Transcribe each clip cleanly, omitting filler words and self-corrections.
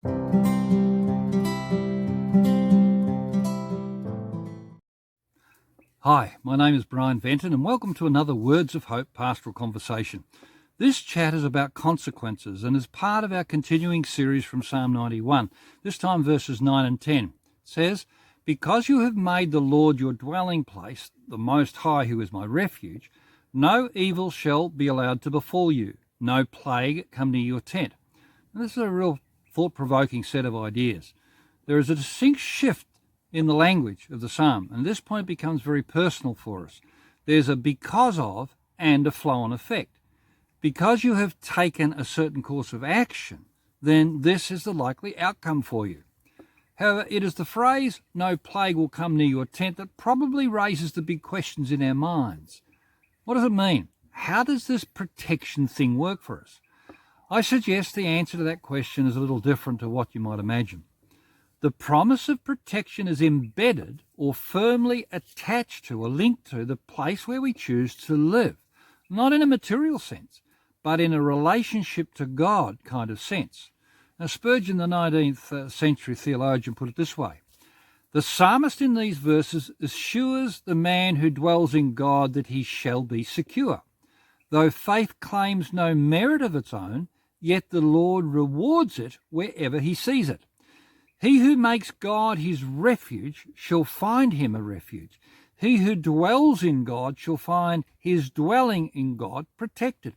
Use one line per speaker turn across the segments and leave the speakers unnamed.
Hi, my name is Brian Venton and welcome to another Words of Hope pastoral conversation. This chat is about consequences and is part of our continuing series from Psalm 91, this time verses 9 and 10. It says, "Because you have made the Lord your dwelling place, the Most High who is my refuge, no evil shall be allowed to befall you, no plague come near your tent." And this is a real thought-provoking set of ideas. There is a distinct shift in the language of the psalm, and this point becomes very personal for us. There's a because of and a flow-on effect. Because you have taken a certain course of action, then this is the likely outcome for you. However, it is the phrase, "no plague will come near your tent," that probably raises the big questions in our minds. What does it mean? How does this protection thing work for us? I suggest the answer to that question is a little different to what you might imagine. The promise of protection is embedded or firmly attached to or linked to the place where we choose to live, not in a material sense, but in a relationship to God kind of sense. Now, Spurgeon, the 19th century theologian, put it this way: "The psalmist in these verses assures the man who dwells in God that he shall be secure. Though faith claims no merit of its own, yet the Lord rewards it wherever he sees it. He who makes God his refuge shall find him a refuge. He who dwells in God shall find his dwelling in God protected."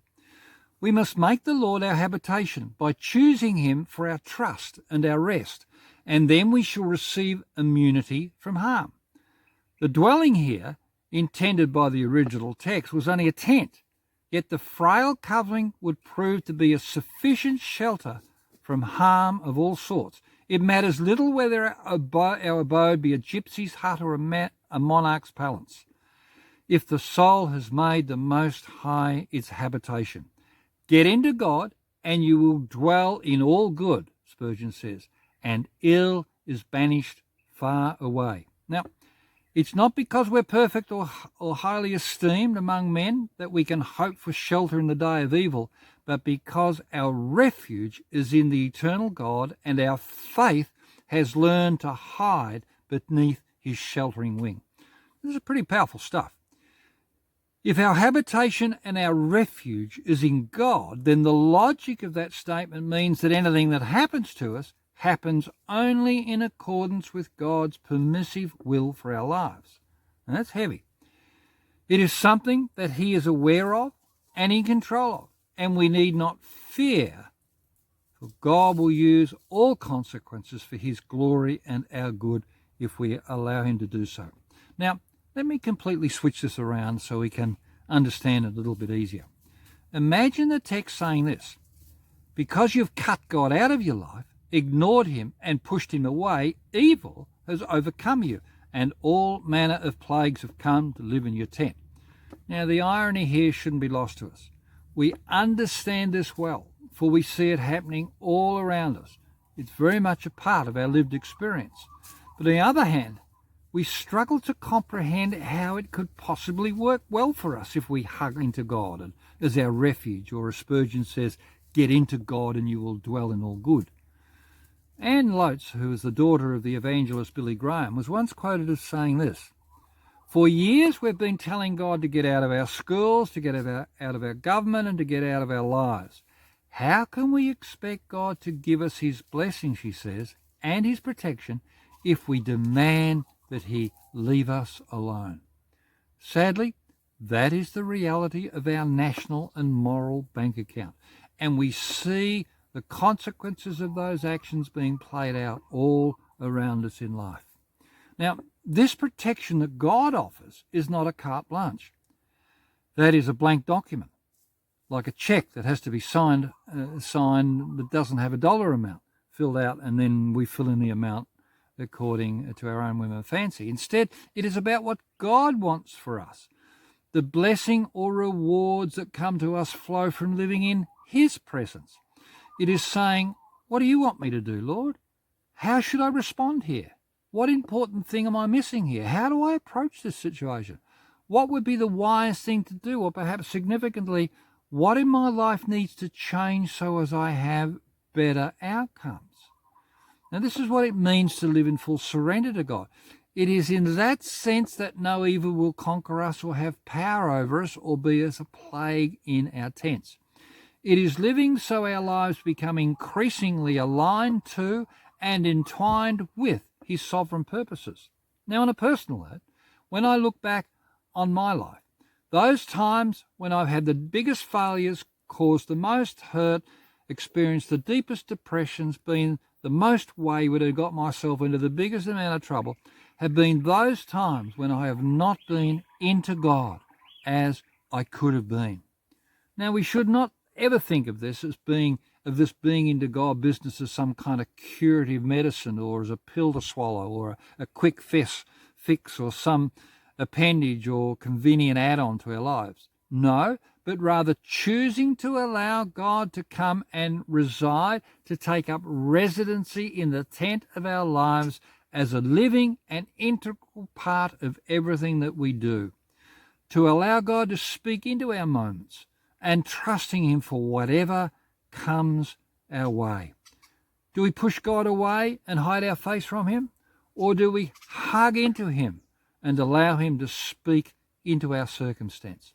We must make the Lord our habitation by choosing him for our trust and our rest, and then we shall receive immunity from harm. The dwelling here, intended by the original text, was only a tent, yet the frail covering would prove to be a sufficient shelter from harm of all sorts. It matters little whether our abode be a gypsy's hut or a monarch's palace, if the soul has made the Most High its habitation. Get into God, and you will dwell in all good, Spurgeon says, and ill is banished far away. Now, it's not because we're perfect or highly esteemed among men that we can hope for shelter in the day of evil, but because our refuge is in the eternal God and our faith has learned to hide beneath his sheltering wing. This is pretty powerful stuff. If our habitation and our refuge is in God, then the logic of that statement means that anything that happens to us happens only in accordance with God's permissive will for our lives. And that's heavy. It is something that he is aware of and in control of, and we need not fear, for God will use all consequences for his glory and our good if we allow him to do so. Now, let me completely switch this around so we can understand it a little bit easier. Imagine the text saying this: because you've cut God out of your life, ignored him and pushed him away, evil has overcome you, and all manner of plagues have come to live in your tent. Now, the irony here shouldn't be lost to us. We understand this well, for we see it happening all around us. It's very much a part of our lived experience. But on the other hand, we struggle to comprehend how it could possibly work well for us if we hug into God as our refuge, or as Spurgeon says, get into God and you will dwell in all good. Anne Lotz, who is the daughter of the evangelist Billy Graham, was once quoted as saying this: "For years we've been telling God to get out of our schools, to get out of our government, and to get out of our lives. How can we expect God to give us his blessing," she says, "and his protection if we demand that he leave us alone?" Sadly, that is the reality of our national and moral bank account, and we see the consequences of those actions being played out all around us in life. Now, this protection that God offers is not a carte blanche. That is a blank document, like a check that has to be signed that doesn't have a dollar amount filled out, and then we fill in the amount according to our own whim and fancy. Instead, it is about what God wants for us. The blessing or rewards that come to us flow from living in his presence. It is saying, "What do you want me to do, Lord? How should I respond here? What important thing am I missing here? How do I approach this situation? What would be the wise thing to do? Or perhaps significantly, what in my life needs to change so as I have better outcomes?" Now, this is what it means to live in full surrender to God. It is in that sense that no evil will conquer us or have power over us or be as a plague in our tents. It is living so our lives become increasingly aligned to and entwined with his sovereign purposes. Now, on a personal note, when I look back on my life, those times when I've had the biggest failures, caused the most hurt, experienced the deepest depressions, been the most wayward, and got myself into the biggest amount of trouble, have been those times when I have not been into God as I could have been. Now, we should not ever think of this being into God business as some kind of curative medicine or as a pill to swallow or a quick fix or some appendage or convenient add-on to our lives. No, but rather choosing to allow God to come and reside, to take up residency in the tent of our lives as a living and integral part of everything that we do. To allow God to speak into our moments and trusting him for whatever comes our way. Do we push God away and hide our face from him? Or do we hug into him and allow him to speak into our circumstance?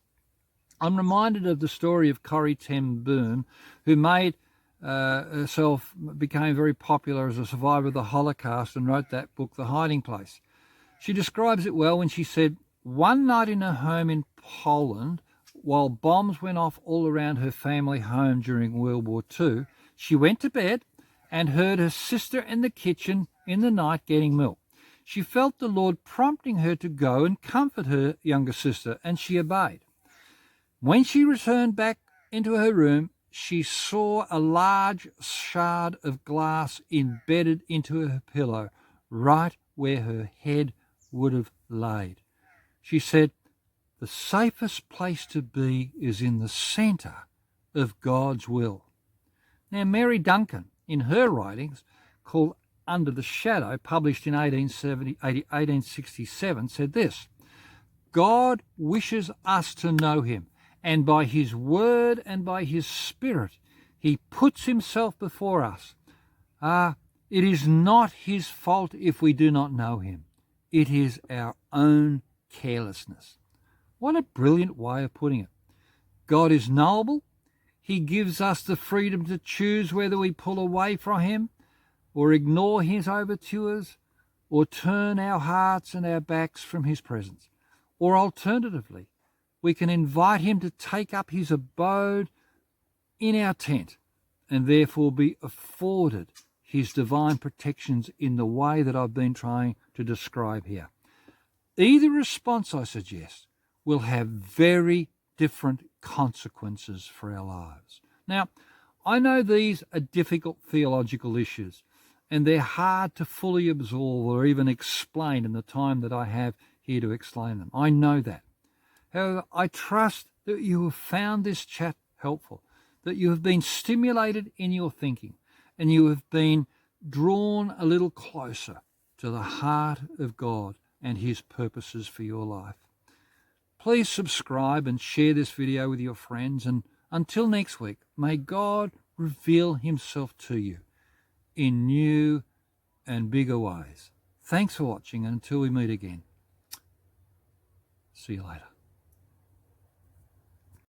I'm reminded of the story of Corrie ten Boom, who became very popular as a survivor of the Holocaust and wrote that book, The Hiding Place. She describes it well when she said, one night in her home in Poland, while bombs went off all around her family home during World War II, she went to bed and heard her sister in the kitchen in the night getting milk. She felt the Lord prompting her to go and comfort her younger sister, and she obeyed. When she returned back into her room, she saw a large shard of glass embedded into her pillow, right where her head would have laid. She said, the safest place to be is in the centre of God's will. Now, Mary Duncan, in her writings called Under the Shadow, published in 1867, said this, God wishes us to know him, and by his word and by his spirit, he puts himself before us. It is not his fault if we do not know him. It is our own carelessness. What a brilliant way of putting it. God is knowable. He gives us the freedom to choose whether we pull away from him or ignore his overtures or turn our hearts and our backs from his presence. Or alternatively, we can invite him to take up his abode in our tent and therefore be afforded his divine protections in the way that I've been trying to describe here. Either response, I suggest, will have very different consequences for our lives. Now, I know these are difficult theological issues, and they're hard to fully absorb or even explain in the time that I have here to explain them. I know that. However, I trust that you have found this chat helpful, that you have been stimulated in your thinking, and you have been drawn a little closer to the heart of God and his purposes for your life. Please subscribe and share this video with your friends, and until next week, may God reveal himself to you in new and bigger ways. Thanks for watching, and until we meet again, see you later.